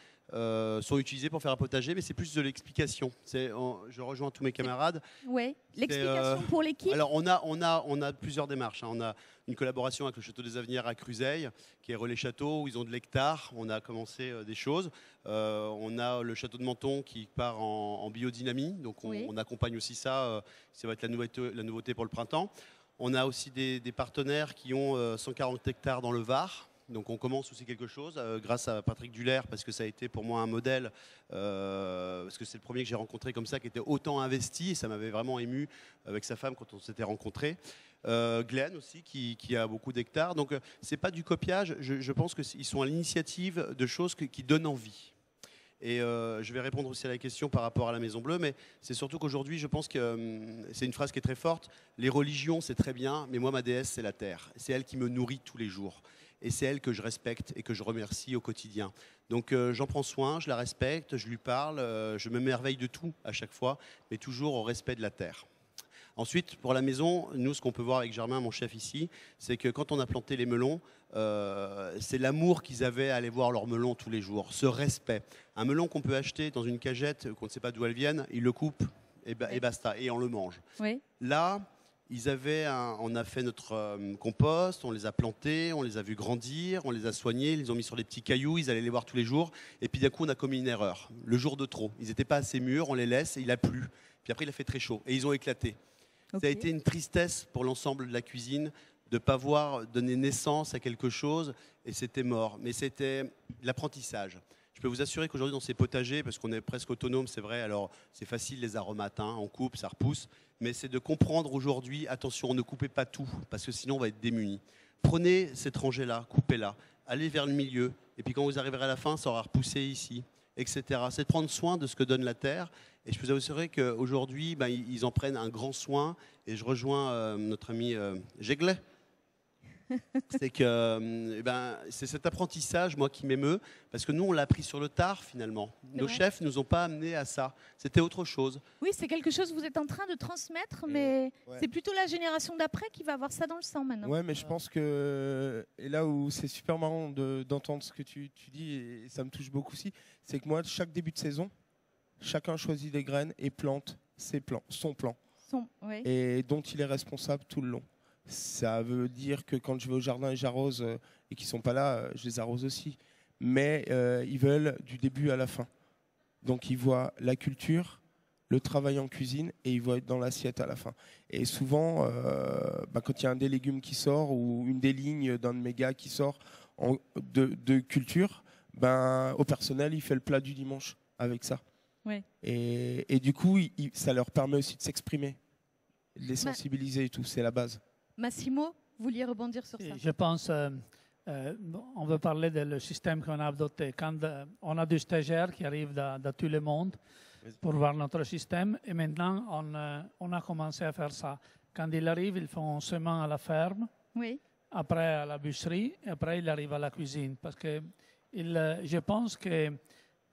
sont utilisés pour faire un potager, mais c'est plus de l'explication. Je rejoins tous mes camarades. Oui, l'explication pour l'équipe. Alors, on a plusieurs démarches. Hein. On a une collaboration avec le Château des Avenirs à Cruzeil, qui est Relais Château, où ils ont de l'hectare. On a commencé des choses. On a le Château de Menton qui part en biodynamie. Donc, on accompagne aussi ça. Ça va être la nouveauté pour le printemps. On a aussi des partenaires qui ont 140 hectares dans le Var. Donc on commence aussi quelque chose grâce à Patrick Dullaire parce que ça a été pour moi un modèle parce que c'est le premier que j'ai rencontré comme ça qui était autant investi et ça m'avait vraiment ému avec sa femme quand on s'était rencontrés. Glenn aussi qui a beaucoup d'hectares. Donc c'est pas du copiage, je pense qu'ils sont à l'initiative de choses qui donnent envie. Et je vais répondre aussi à la question par rapport à la Maison Bleue, mais c'est surtout qu'aujourd'hui, je pense que c'est une phrase qui est très forte. Les religions, c'est très bien, mais moi, ma déesse, c'est la terre. C'est elle qui me nourrit tous les jours. Et c'est elle que je respecte et que je remercie au quotidien. Donc j'en prends soin, je la respecte, je lui parle, je m'émerveille de tout à chaque fois, mais toujours au respect de la terre. Ensuite, pour la maison, nous, ce qu'on peut voir avec Germain, mon chef ici, c'est que quand on a planté les melons, c'est l'amour qu'ils avaient à aller voir leurs melons tous les jours, ce respect. Un melon qu'on peut acheter dans une cagette, qu'on ne sait pas d'où elle vienne, ils le coupent et basta, et on le mange. Oui. Là, On a fait notre compost, on les a plantés, on les a vus grandir, on les a soignés, ils les ont mis sur des petits cailloux, ils allaient les voir tous les jours. Et puis d'un coup, on a commis une erreur. Le jour de trop. Ils n'étaient pas assez mûrs, on les laisse et il a plu. Puis après, il a fait très chaud et ils ont éclaté. Okay. Ça a été une tristesse pour l'ensemble de la cuisine de ne pas voir donner naissance à quelque chose et c'était mort. Mais c'était l'apprentissage. Je peux vous assurer qu'aujourd'hui, dans ces potagers, parce qu'on est presque autonome, c'est vrai, alors c'est facile les aromates, hein, on coupe, ça repousse, mais c'est de comprendre aujourd'hui, attention, ne coupez pas tout, parce que sinon on va être démunis. Prenez cette rangée-là, coupez-la, allez vers le milieu, et puis quand vous arriverez à la fin, ça aura repoussé ici, etc. C'est de prendre soin de ce que donne la terre, et je peux vous assurer qu'aujourd'hui, ils en prennent un grand soin, et je rejoins notre ami Jeglet. C'est que c'est cet apprentissage, moi, qui m'émeut, parce que nous, on l'a appris sur le tard, finalement. Nos chefs ne nous ont pas amenés à ça. C'était autre chose. Oui, c'est quelque chose que vous êtes en train de transmettre, mais c'est plutôt la génération d'après qui va avoir ça dans le sang maintenant. Ouais, mais je pense que, et là où c'est super marrant d'entendre ce que tu dis, et ça me touche beaucoup aussi, c'est que moi, chaque début de saison, chacun choisit des graines et plante son plan. Et dont il est responsable tout le long. Ça veut dire que quand je vais au jardin et j'arrose et qu'ils ne sont pas là, je les arrose aussi. Mais ils veulent du début à la fin. Donc ils voient la culture, le travail en cuisine et ils voient dans l'assiette à la fin. Et souvent, quand il y a un des légumes qui sort ou une des lignes d'un de mes gars qui sort de culture, au personnel, il fait le plat du dimanche avec ça. Ouais. Et du coup, ça leur permet aussi de s'exprimer, de les sensibiliser et tout, c'est la base. Massimo, vous vouliez rebondir sur ça? Je pense, on veut parler du système qu'on a adopté. Quand on a des stagiaires qui arrivent de tout le monde pour voir notre système, et maintenant on a commencé à faire ça. Quand ils arrivent, ils font un semaine à la ferme, après à la bûcherie, et après ils arrivent à la cuisine. Parce que je pense que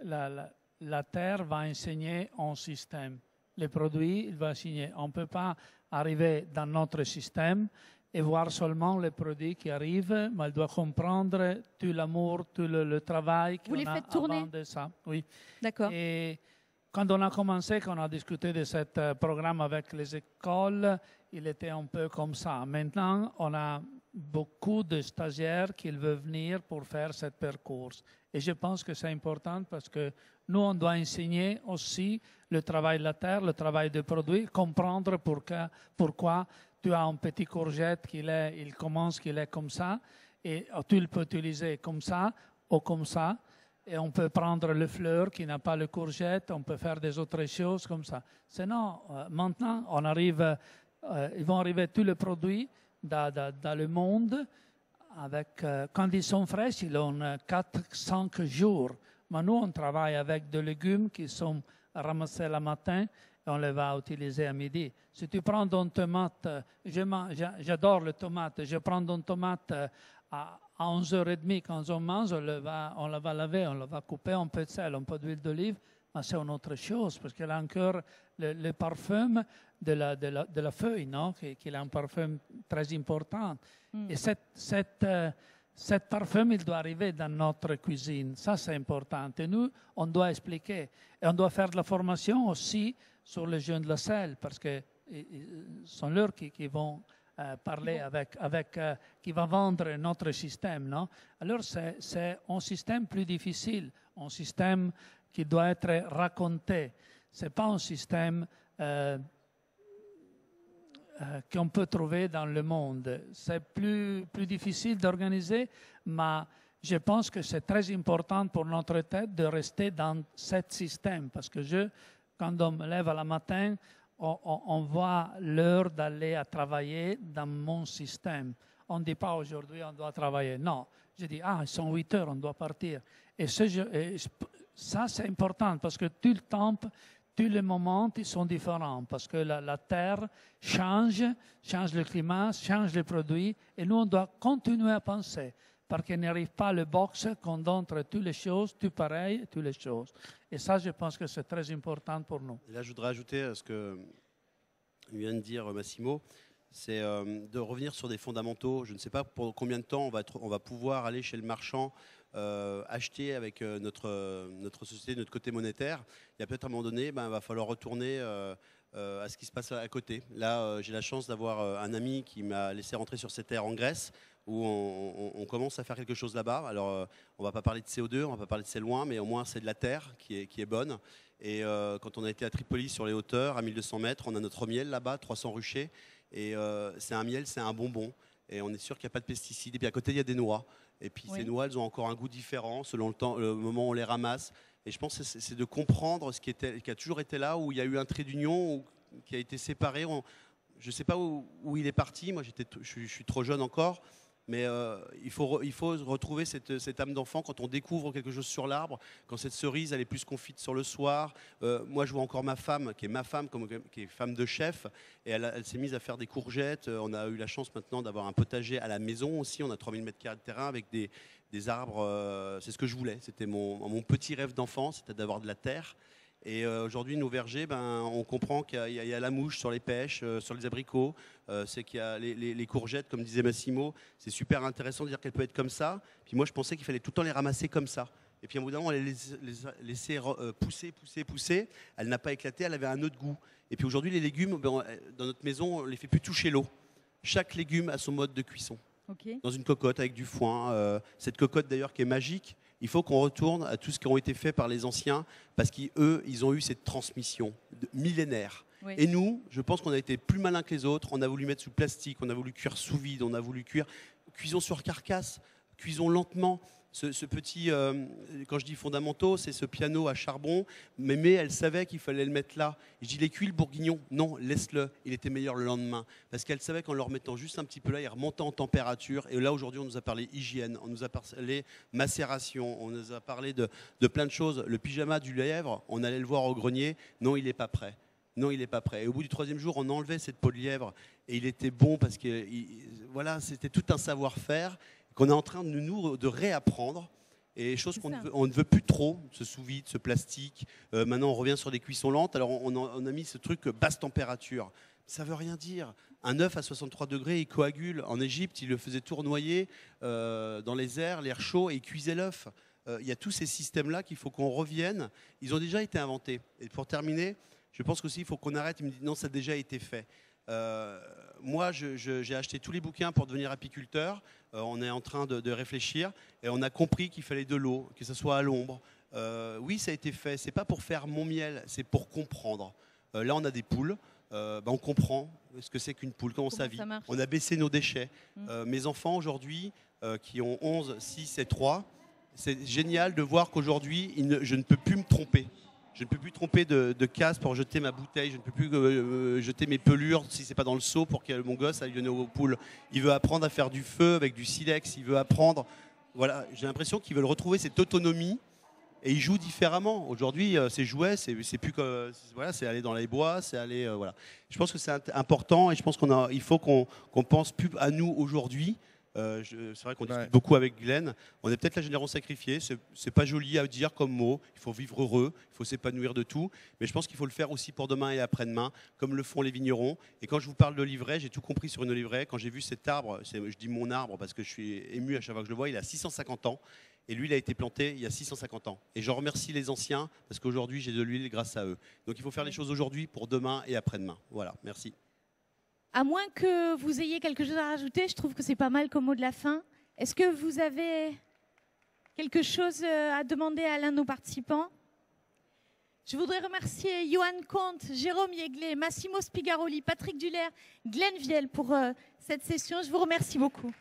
la terre va enseigner un système. Les produits, il va enseigner. On ne peut pas arriver dans notre système et voir seulement les produits qui arrivent, mais elle doit comprendre tout l'amour, tout le travail qu'on a avant de ça. Oui. D'accord. Et quand on a commencé, quand on a discuté de ce programme avec les écoles, il était un peu comme ça. Maintenant, on a beaucoup de stagiaires qui veulent venir pour faire ce parcours. Et je pense que c'est important parce que nous, on doit enseigner aussi le travail de la terre, le travail des produits, comprendre pourquoi tu as un petit courgette il commence qu'il est comme ça, et tu le peux utiliser comme ça ou comme ça. Et on peut prendre le fleur qui n'a pas le courgette, on peut faire des autres choses comme ça. Sinon, maintenant, ils vont arriver tous les produits dans le monde. Quand ils sont frais, ils ont 4-5 jours. Mais nous, on travaille avec des légumes qui sont ramassés le matin et on les va utiliser à midi. Si tu prends une tomate, j'adore les tomates, je prends une tomate à 11h30 quand on mange, on la va laver, on la va couper, un peu de sel, un peu d'huile d'olive, mais c'est une autre chose parce qu'elle a encore le parfum de la feuille, non? Qui a un parfum très important. Et cet parfum, il doit arriver dans notre cuisine. Ça, c'est important. Et nous, on doit expliquer. Et on doit faire de la formation aussi sur les jeunes de la selle, parce que sont eux qui vont parler qui va vendre notre système. Non? Alors, c'est un système plus difficile, un système qui doit être raconté. Ce n'est pas un système qu'on peut trouver dans le monde. C'est plus difficile d'organiser, mais je pense que c'est très important pour notre tête de rester dans ce système. Parce que quand on me lève le matin, on voit l'heure d'aller à travailler dans mon système. On ne dit pas aujourd'hui on doit travailler. Non, je dis, ils sont 8 heures, on doit partir. Et ça, c'est important parce que tout le temps, tous les moments, ils sont différents parce que la terre change le climat, change les produits et nous, on doit continuer à penser parce qu'il n'arrive pas le box qu'on donne toutes les choses, tout pareil, toutes les choses. Et ça, je pense que c'est très important pour nous. Et là, je voudrais ajouter à ce que vient de dire Massimo, c'est de revenir sur des fondamentaux. Je ne sais pas pour combien de temps on va pouvoir aller chez le marchand acheter avec notre société, notre côté monétaire. Il y a peut-être à un moment donné, il va falloir retourner à ce qui se passe à côté. Là, j'ai la chance d'avoir un ami qui m'a laissé rentrer sur ces terres en Grèce, où on commence à faire quelque chose là-bas. Alors, on ne va pas parler de CO2, on ne va pas parler de c'est loin, mais au moins c'est de la terre qui est bonne. Et quand on a été à Tripoli sur les hauteurs, à 1200 mètres, on a notre miel là-bas, 300 ruchers. Et c'est un miel, c'est un bonbon. Et on est sûr qu'il n'y a pas de pesticides. Et puis à côté, il y a des noix. Et puis ces noix, elles ont encore un goût différent selon le moment où on les ramasse. Et je pense que c'est de comprendre ce qui a toujours été là, où il y a eu un trait d'union, qui a été séparé. Je ne sais pas où il est parti. Moi, je suis trop jeune encore. Mais il faut retrouver cette âme d'enfant quand on découvre quelque chose sur l'arbre, quand cette cerise elle est plus confite sur le soir. Moi je vois encore ma femme, qui est femme de chef, et elle s'est mise à faire des courgettes. On a eu la chance maintenant d'avoir un potager à la maison aussi, on a 3000 m² de terrain avec des arbres. C'est ce que je voulais, c'était mon petit rêve d'enfant, c'était d'avoir de la terre. Et aujourd'hui, nos vergers, on comprend qu'il y a la mouche sur les pêches, sur les abricots, c'est qu'il y a les courgettes, comme disait Massimo. C'est super intéressant de dire qu'elle peut être comme ça. Puis moi, je pensais qu'il fallait tout le temps les ramasser comme ça. Et puis à un bout d'un moment, on les laisser pousser. Elle n'a pas éclaté, elle avait un autre goût. Et puis aujourd'hui, les légumes, dans notre maison, on ne les fait plus toucher l'eau. Chaque légume a son mode de cuisson. Okay. Dans une cocotte avec du foin. Cette cocotte d'ailleurs qui est magique. Il faut qu'on retourne à tout ce qui a été fait par les anciens parce qu'eux, ils ont eu cette transmission millénaire. Oui. Et nous, je pense qu'on a été plus malins que les autres. On a voulu mettre sous plastique, on a voulu cuire sous vide, on a voulu cuisons sur carcasse, cuisons lentement. Ce petit, quand je dis fondamentaux, c'est ce piano à charbon. Mémé, elle savait qu'il fallait le mettre là. Je dis, les cuits, le bourguignon, non, laisse-le. Il était meilleur le lendemain. Parce qu'elle savait qu'en le remettant juste un petit peu là, il remontait en température. Et là, aujourd'hui, on nous a parlé hygiène, on nous a parlé macération, on nous a parlé de plein de choses. Le pyjama du lièvre, on allait le voir au grenier. Non, il n'est pas prêt. Non, il n'est pas prêt. Et au bout du 3e jour, on enlevait cette peau de lièvre. Et il était bon parce que voilà, c'était tout un savoir-faire qu'on est en train de réapprendre, et chose qu'on ne veut plus trop, ce sous-vide, ce plastique. Maintenant, on revient sur des cuissons lentes. Alors, on a mis ce truc basse température. Ça ne veut rien dire. Un œuf à 63 degrés, il coagule. En Égypte, ils le faisaient tournoyer dans les airs, l'air chaud, et ils cuisaient l'œuf. Il y a tous ces systèmes-là qu'il faut qu'on revienne. Ils ont déjà été inventés. Et pour terminer, je pense qu'aussi, il faut qu'on arrête. Il me dit non, ça a déjà été fait. Moi, j'ai acheté tous les bouquins pour devenir apiculteur. On est en train de réfléchir et on a compris qu'il fallait de l'eau, que ce soit à l'ombre. Oui, ça a été fait. C'est pas pour faire mon miel, c'est pour comprendre. Là, on a des poules. On comprend ce que c'est qu'une poule, comment ça vit. On a baissé nos déchets. Mes enfants aujourd'hui, qui ont 11, 6 et 3, c'est génial de voir qu'aujourd'hui, je ne peux plus me tromper. Je ne peux plus tromper de casse pour jeter ma bouteille. Je ne peux plus jeter mes pelures si ce n'est pas dans le seau pour que mon gosse aille donner aux poules. Il veut apprendre à faire du feu avec du silex. Il veut apprendre. Voilà, j'ai l'impression qu'ils veulent retrouver cette autonomie et ils jouent différemment. Aujourd'hui, ces jouets, c'est plus que voilà, c'est aller dans les bois, c'est aller voilà. Je pense que c'est important et je pense il faut qu'on pense plus à nous aujourd'hui. C'est vrai qu'on discute beaucoup avec Glenn. On est peut-être la génération sacrifiée. C'est pas joli à dire comme mot. Il faut vivre heureux, il faut s'épanouir de tout. Mais je pense qu'il faut le faire aussi pour demain et après-demain, comme le font les vignerons. Et quand je vous parle d'olivier, j'ai tout compris sur une olivier. Quand j'ai vu cet arbre, je dis mon arbre parce que je suis ému à chaque fois que je le vois, il a 650 ans. Et lui, il a été planté il y a 650 ans. Et je remercie les anciens parce qu'aujourd'hui, j'ai de l'huile grâce à eux. Donc il faut faire les choses aujourd'hui pour demain et après-demain. Voilà, merci. À moins que vous ayez quelque chose à rajouter, je trouve que c'est pas mal comme mot de la fin. Est-ce que vous avez quelque chose à demander à l'un de nos participants? Je voudrais remercier Johan Comte, Jérôme Yeglet, Massimo Spigaroli, Patrick Dullaire, Glenn Viel pour cette session. Je vous remercie beaucoup.